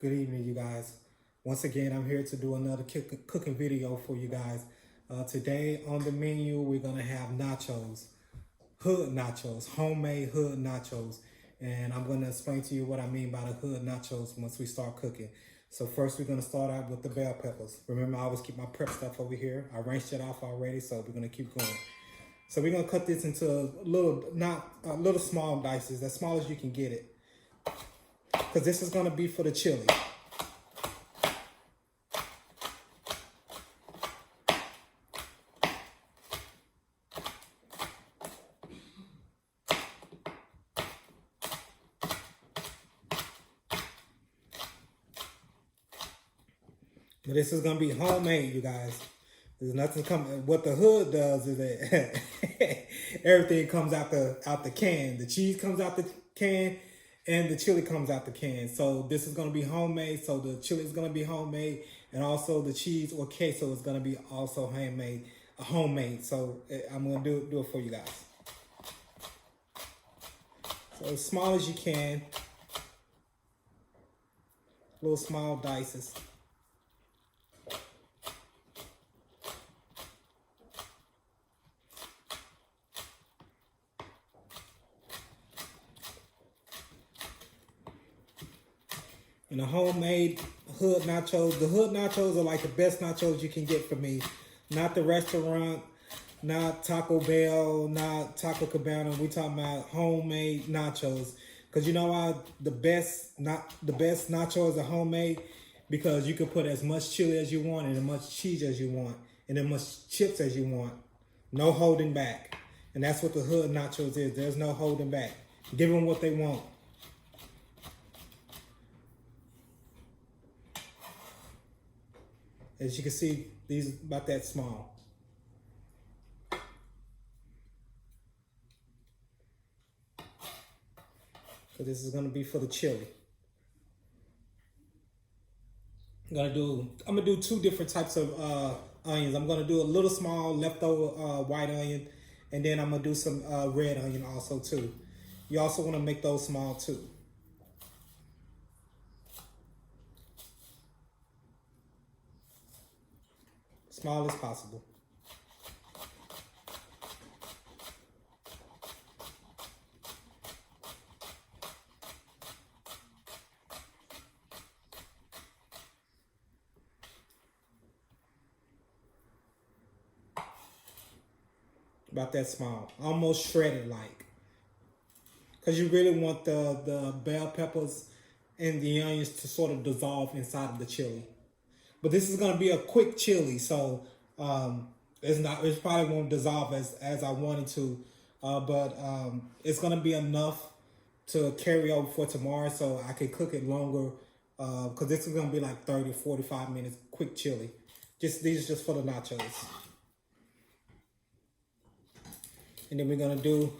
Good evening, you guys. Once again, I'm here to do another cooking video for you guys. Today on the menu, we're gonna have nachos, hood nachos, homemade hood nachos. And I'm gonna explain to you what I mean by the hood nachos once we start cooking. So first, we're gonna start out with the bell peppers. Remember, I always keep my prep stuff over here. I rinsed it off already, so we're gonna keep going. So we're gonna cut this into little small dices, as small as you can get it. Because this is going to be for the chili. But this is going to be homemade, you guys. There's nothing coming. What the hood does is that everything comes out the can. The cheese comes out the can, and the chili comes out the can. So this is going to be homemade. So the chili is going to be homemade, and also the cheese or queso is going to be also homemade. So I'm going to do it for you guys. So as small as you can, little small dices. And the homemade hood nachos, the hood nachos are like the best nachos you can get from me. Not the restaurant, not Taco Bell, not Taco Cabana. We talking about homemade nachos. Because you know why the best nachos are homemade? Because you can put as much chili as you want and as much cheese as you want and as much chips as you want. No holding back. And that's what the hood nachos is. There's no holding back. Give them what they want. As you can see, these are about that small. So this is gonna be for the chili. I'm gonna do two different types of onions. I'm gonna do a little small leftover white onion, and then I'm gonna do some red onion also too. You also wanna make those small too. Small as possible. About that small, almost shredded like. Because you really want the bell peppers and the onions to sort of dissolve inside of the chili. But this is gonna be a quick chili, so it probably won't dissolve as I wanted to, but it's gonna be enough to carry over for tomorrow, so I can cook it longer. Because this is gonna be like 30, 45 minutes, quick chili. These are just for the nachos. And then we're gonna do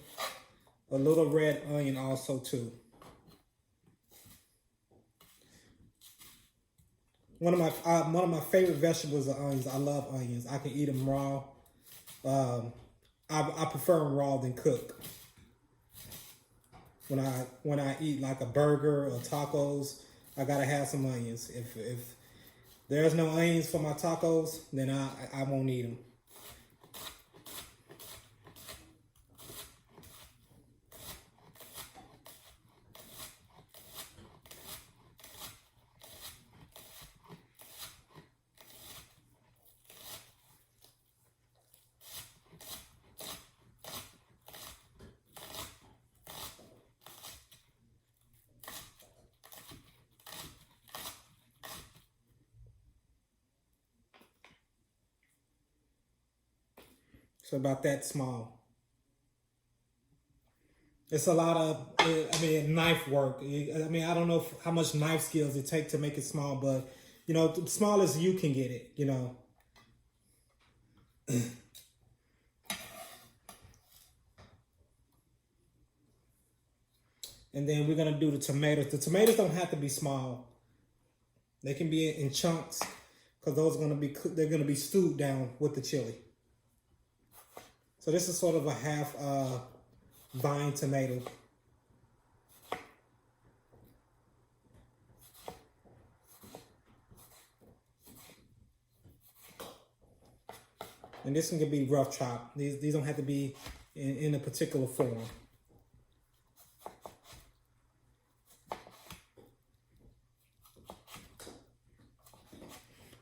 a little red onion also too. One of my favorite vegetables are onions. I love onions. I can eat them raw. I prefer them raw than cooked. When I eat like a burger or tacos, I gotta have some onions. If there's no onions for my tacos, then I won't eat them. So about that small. It's a lot of, knife work. I don't know how much knife skills it takes to make it small, but, the small as you can get it, And then we're going to do the tomatoes. The tomatoes don't have to be small. They can be in chunks because they're going to be stewed down with the chili. So this is sort of a half vine tomato. And this one can be rough chopped. These don't have to be in a particular form.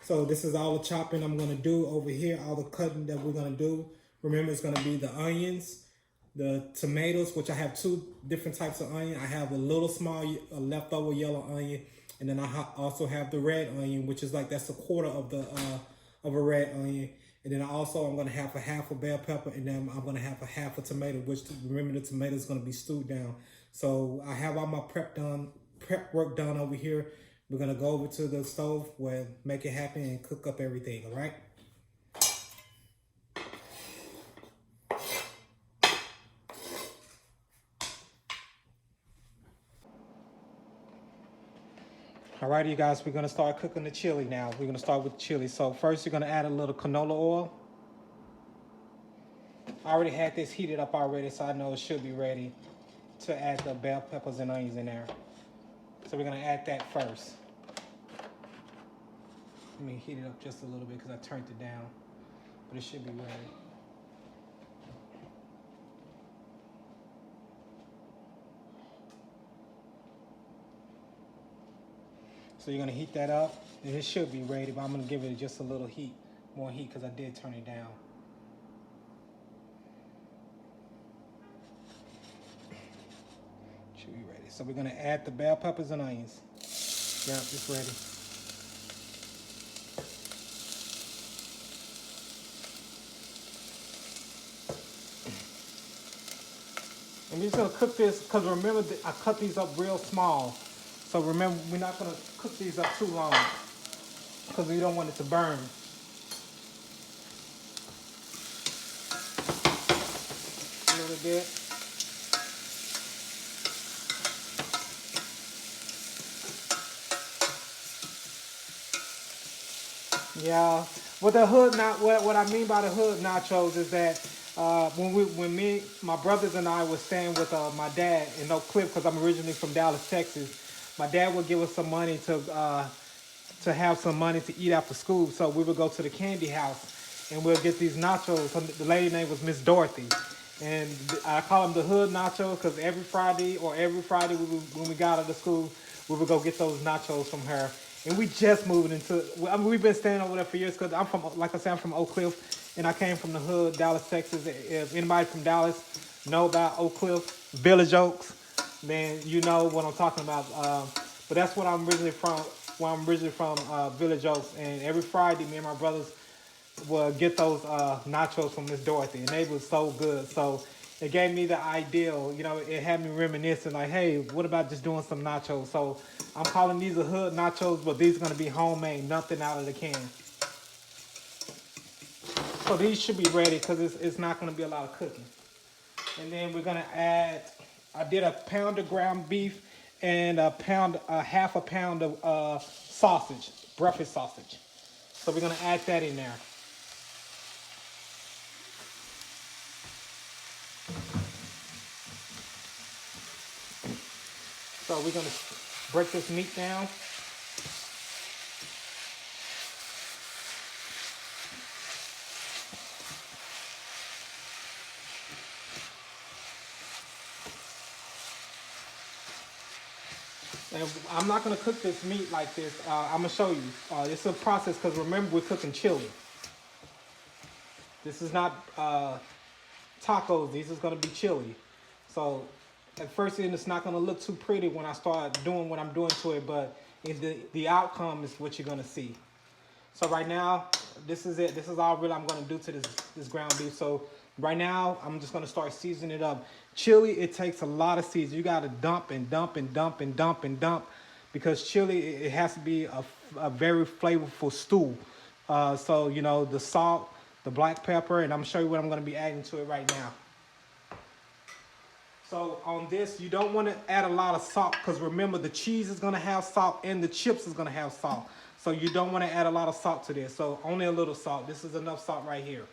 So this is all the chopping I'm going to do over here, all the cutting that we're going to do. Remember, it's going to be the onions, the tomatoes, which I have two different types of onion. I have a little small leftover yellow onion, and then I also have the red onion, which is like that's a quarter of a red onion. And then I'm going to have a half a bell pepper, and then I'm going to have a half a tomato, which remember the tomato is going to be stewed down. So I have all my prep work done over here. We're going to go over to the stove where make it happen and cook up everything, all right? All right, you guys, we're going to start cooking the chili now. We're going to start with chili. So first, you're going to add a little canola oil. I already had this heated up already, so I know it should be ready to add the bell peppers and onions in there. So we're going to add that first. Let me heat it up just a little bit because I turned it down, but it should be ready. So you're gonna heat that up, and it should be ready, but I'm gonna give it just a little heat, more heat, because I did turn it down. Should be ready. So we're gonna add the bell peppers and onions. Yeah, it's ready. And we're just gonna cook this, because remember, I cut these up real small. So remember, we're not gonna cook these up too long, because we don't want it to burn. A little bit. Yeah, what I mean by the hood nachos is that when my brothers and I were staying with my dad in Oak Cliff, because I'm originally from Dallas, Texas, my dad would give us some money to have some money to eat after school. So we would go to the candy house and we'll get these nachos. The lady name was Miss Dorothy. And I call them the hood nachos because every Friday when we got out of school, we would go get those nachos from her. And we just moved into, I mean, we've been staying over there for years because I'm from, like I said, I'm from Oak Cliff and I came from the hood, Dallas, Texas. If anybody from Dallas know about Oak Cliff, Village Oaks, then you know what I'm talking about. But that's what I'm originally from. Where I'm originally from, Village Oaks, and every Friday, me and my brothers would get those nachos from Miss Dorothy, and they were so good. So it gave me the ideal, you know, it had me reminiscing, like, hey, what about just doing some nachos? So I'm calling these a hood nachos, but these are going to be homemade, nothing out of the can. So these should be ready because it's not going to be a lot of cooking. And then we're going to add, I did a pound of ground beef and half a pound of sausage, breakfast sausage. So we're gonna add that in there. So we're gonna break this meat down. And I'm not going to cook this meat like this. I'm going to show you. It's a process because remember we're cooking chili. This is not tacos. This is going to be chili. So at first it's not going to look too pretty when I start doing what I'm doing to it, but the outcome is what you're going to see. So right now, this is it. This is all really I'm going to do to this ground beef. So right now, I'm just going to start seasoning it up. Chili, it takes a lot of seasoning. You got to dump and dump and dump and dump and dump because chili, it has to be a very flavorful stew. So, you know, the salt, the black pepper, and I'm going to show you what I'm going to be adding to it right now. So on this, you don't want to add a lot of salt because remember, the cheese is going to have salt and the chips is going to have salt. So you don't want to add a lot of salt to this. So only a little salt. This is enough salt right here.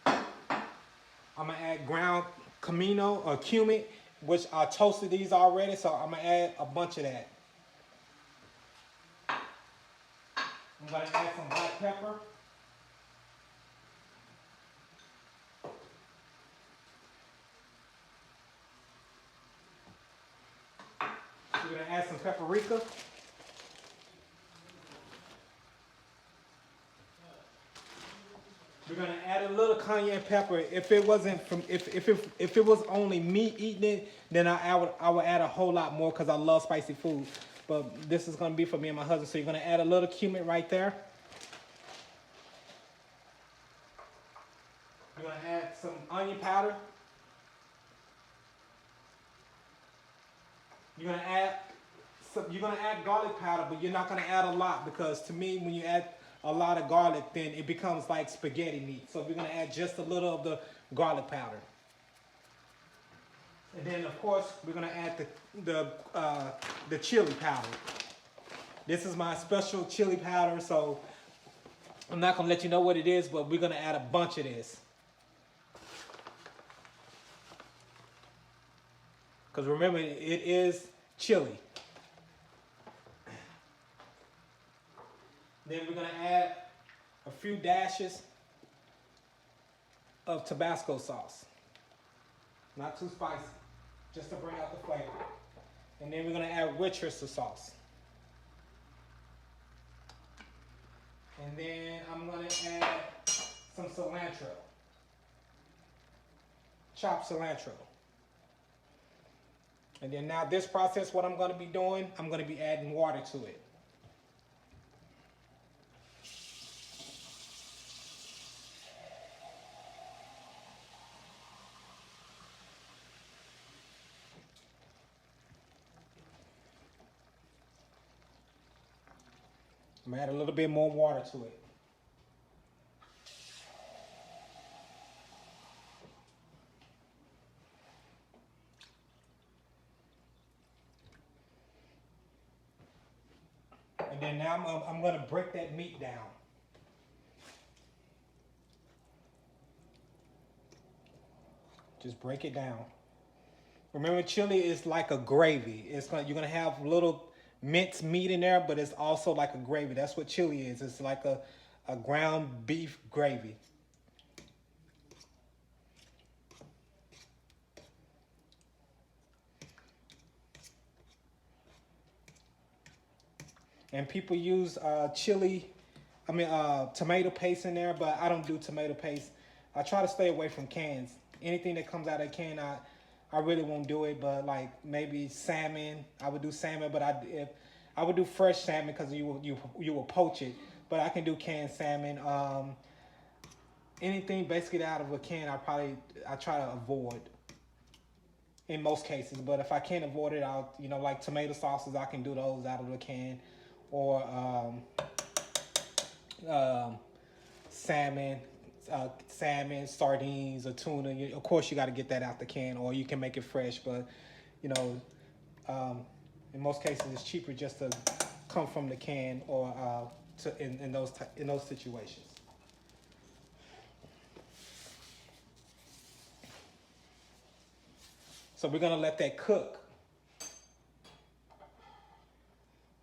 I'm going to add ground comino or cumin, which I toasted these already. So I'm going to add a bunch of that. I'm going to add some black pepper. We're gonna add some paprika. We're gonna add a little cayenne pepper. If it wasn't from, if it was only me eating it, then I would add a whole lot more because I love spicy food. But this is gonna be for me and my husband. So you're gonna add a little cumin right there. You're gonna add some onion powder. You're gonna add garlic powder, but you're not gonna add a lot because to me, when you add a lot of garlic, then it becomes like spaghetti meat. So we're gonna add just a little of the garlic powder. And then of course, we're gonna add the chili powder. This is my special chili powder, so I'm not gonna let you know what it is, but we're gonna add a bunch of this. Because remember, it is chili. Then we're gonna add a few dashes of Tabasco sauce. Not too spicy, just to bring out the flavor. And then we're gonna add Worcestershire sauce. And then I'm gonna add some cilantro. Chopped cilantro. And then now this process, what I'm gonna be doing, I'm gonna be adding water to it. I'm gonna add a little bit more water to it. And then now I'm gonna break that meat down. Just break it down. Remember, chili is like a gravy. You're gonna have little minced meat in there, but it's also like a gravy. That's what chili is. It's like a ground beef gravy. And people use tomato paste in there, but I don't do tomato paste. I try to stay away from cans. Anything that comes out of a can, I really won't do it. But like maybe salmon, I would do salmon, but I would do fresh salmon because you will poach it. But I can do canned salmon. Anything basically out of a can, I try to avoid in most cases. But if I can't avoid it, like tomato sauces, I can do those out of the can. Or salmon, sardines, or tuna. Of course, you got to get that out the can, or you can make it fresh. But in most cases, it's cheaper just to come from the can, or in those situations. So we're gonna let that cook.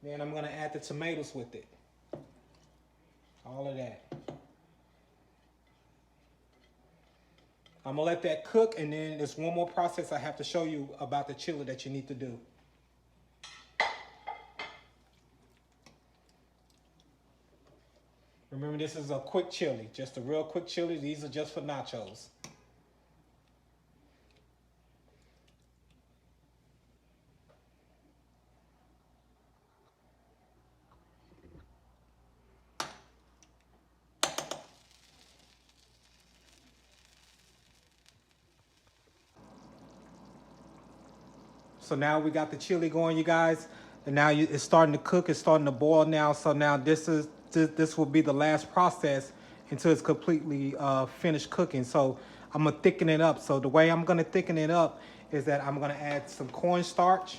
Then I'm gonna add the tomatoes with it. All of that. I'm gonna let that cook, and then there's one more process I have to show you about the chili that you need to do. Remember, this is a quick chili, just a real quick chili. These are just for nachos. So now we got the chili going, you guys, and now it's starting to cook. It's starting to boil now. So now this will be the last process until it's completely finished cooking. So I'm gonna thicken it up. So the way I'm gonna thicken it up is that I'm gonna add some cornstarch,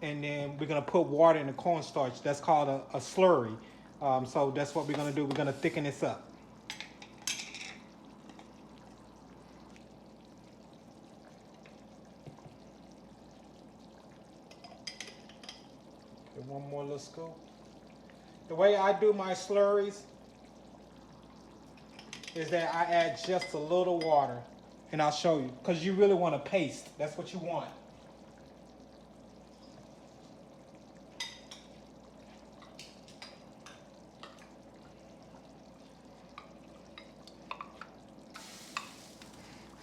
and then we're gonna put water in the cornstarch. That's called a slurry. So that's what we're gonna do. We're gonna thicken this up. One more little scoop. The way I do my slurries is that I add just a little water, and I'll show you, because you really want a paste. That's what you want.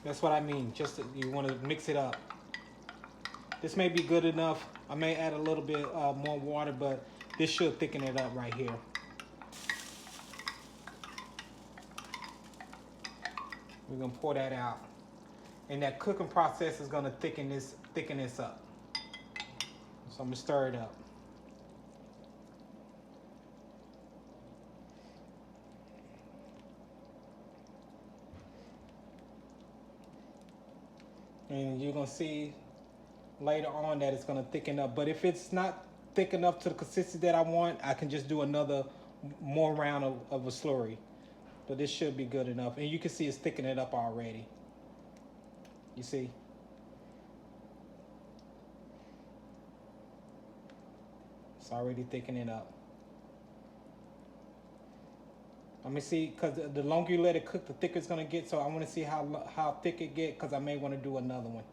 That's what I mean. Just you want to mix it up. This may be good enough. I may add a little bit more water, but this should thicken it up right here. We're gonna pour that out, and that cooking process is gonna thicken this up. So I'm gonna stir it up. And you're gonna see later on that it's gonna thicken up. But if it's not thick enough to the consistency that I want, I can just do another more round of a slurry. But this should be good enough. And you can see it's thickening it up already. You see? It's already thickening up. Let me see, because the longer you let it cook, the thicker it's gonna get. So I want to see how thick it get, because I may want to do another one.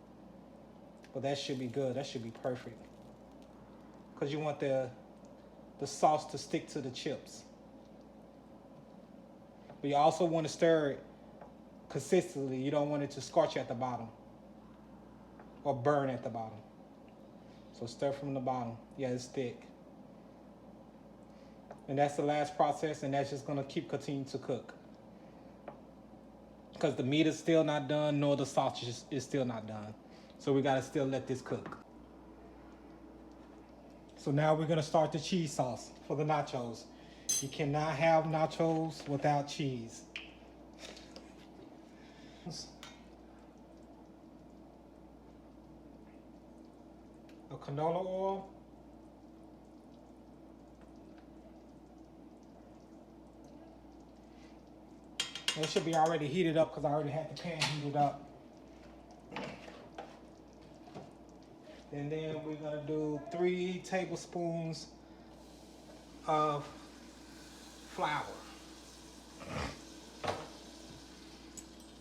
But that should be good. That should be perfect. Because you want the sauce to stick to the chips. But you also want to stir it consistently. You don't want it to scorch at the bottom or burn at the bottom. So stir from the bottom. Yeah, it's thick. And that's the last process, and that's just gonna continue to cook. Because the meat is still not done, nor the sausage is still not done. So we gotta still let this cook. So now we're gonna start the cheese sauce for the nachos. You cannot have nachos without cheese. A canola oil. It should be already heated up because I already had the pan heated up. And then we're gonna do 3 tablespoons of flour.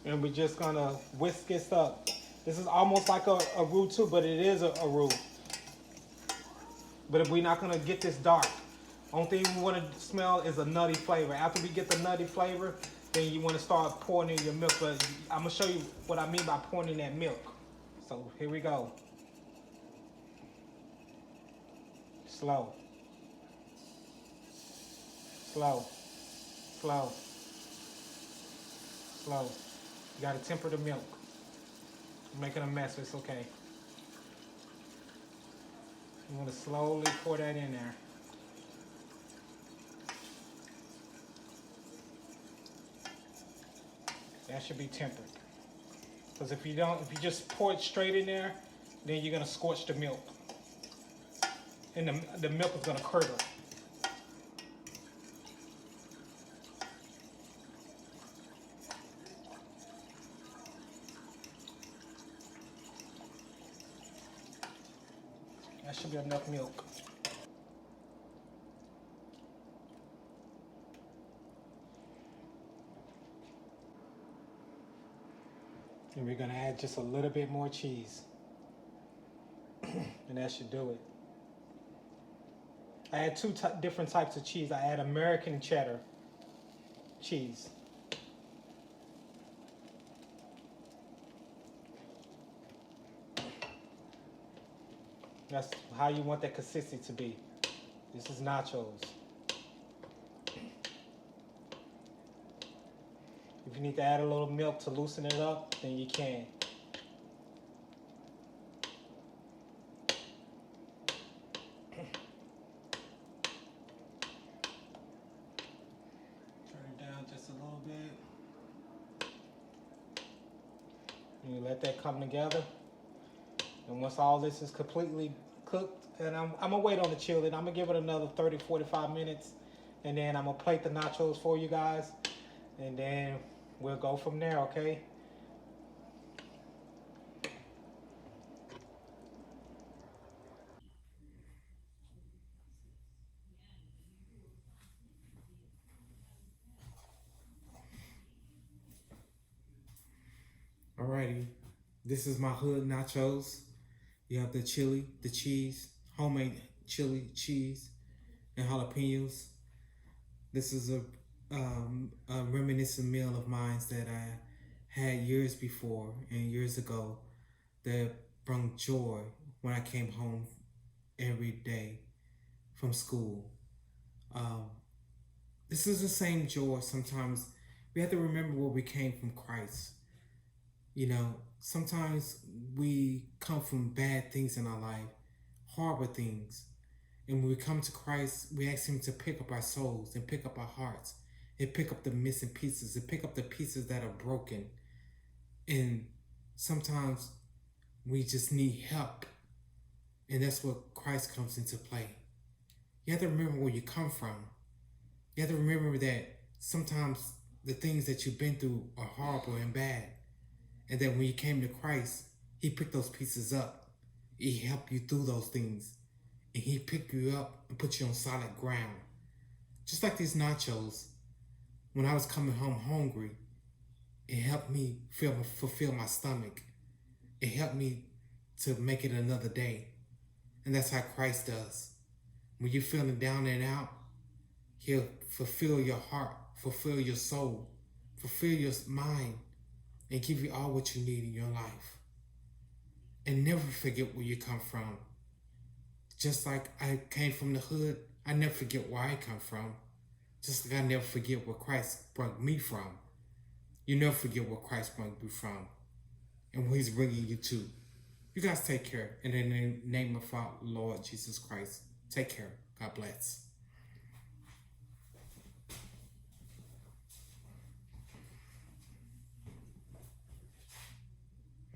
And we're just gonna whisk this up. This is almost like a roux too, but it is a roux. But if we're not gonna get this dark, only thing we want to smell is a nutty flavor. After we get the nutty flavor, then you want to start pouring in your milk. But I'm gonna show you what I mean by pouring in that milk. So here we go. Slow. Slow. Slow. Slow. You gotta temper the milk. You're making a mess, it's okay. You want to slowly pour that in there. That should be tempered. Because if you just pour it straight in there, then you're gonna scorch the milk. And the milk is gonna curdle. That should be enough milk. And we're gonna add just a little bit more cheese. And that should do it. I add 2 different types of cheese. I add American cheddar cheese. That's how you want that consistency to be. This is nachos. If you need to add a little milk to loosen it up, then you can. Turn it down just a little bit. And you let that come together. And once all this is completely cooked, and I'm gonna wait on the chili, and I'm gonna give it another 30-45 minutes, and then I'm gonna plate the nachos for you guys, and then we'll go from there, okay? Alrighty, this is my hood nachos. You have the chili, the cheese, homemade chili, cheese, and jalapenos. This is a reminiscent meal of mine that I had years before and years ago that brought joy when I came home every day from school. Um, this is the same joy. Sometimes we have to remember where we came from Christ. You know, sometimes we come from bad things in our life, horrible things. And when we come to Christ, we ask Him to pick up our souls and pick up our hearts and pick up the missing pieces and pick up the pieces that are broken. And sometimes we just need help. And that's where Christ comes into play. You have to remember where you come from. You have to remember that sometimes the things that you've been through are horrible and bad. And that when you came to Christ, He picked those pieces up. He helped you through those things. And He picked you up and put you on solid ground. Just like these nachos, when I was coming home hungry, it helped me fulfill my stomach. It helped me to make it another day. And that's how Christ does. When you're feeling down and out, He'll fulfill your heart, fulfill your soul, fulfill your mind, and give you all what you need in your life. And never forget where you come from. Just like I came from the hood, I never forget where I come from. Just like I never forget where Christ brought me from. You never forget where Christ brought you from and where He's bringing you to. You guys take care. In the name of our Lord Jesus Christ, take care. God bless.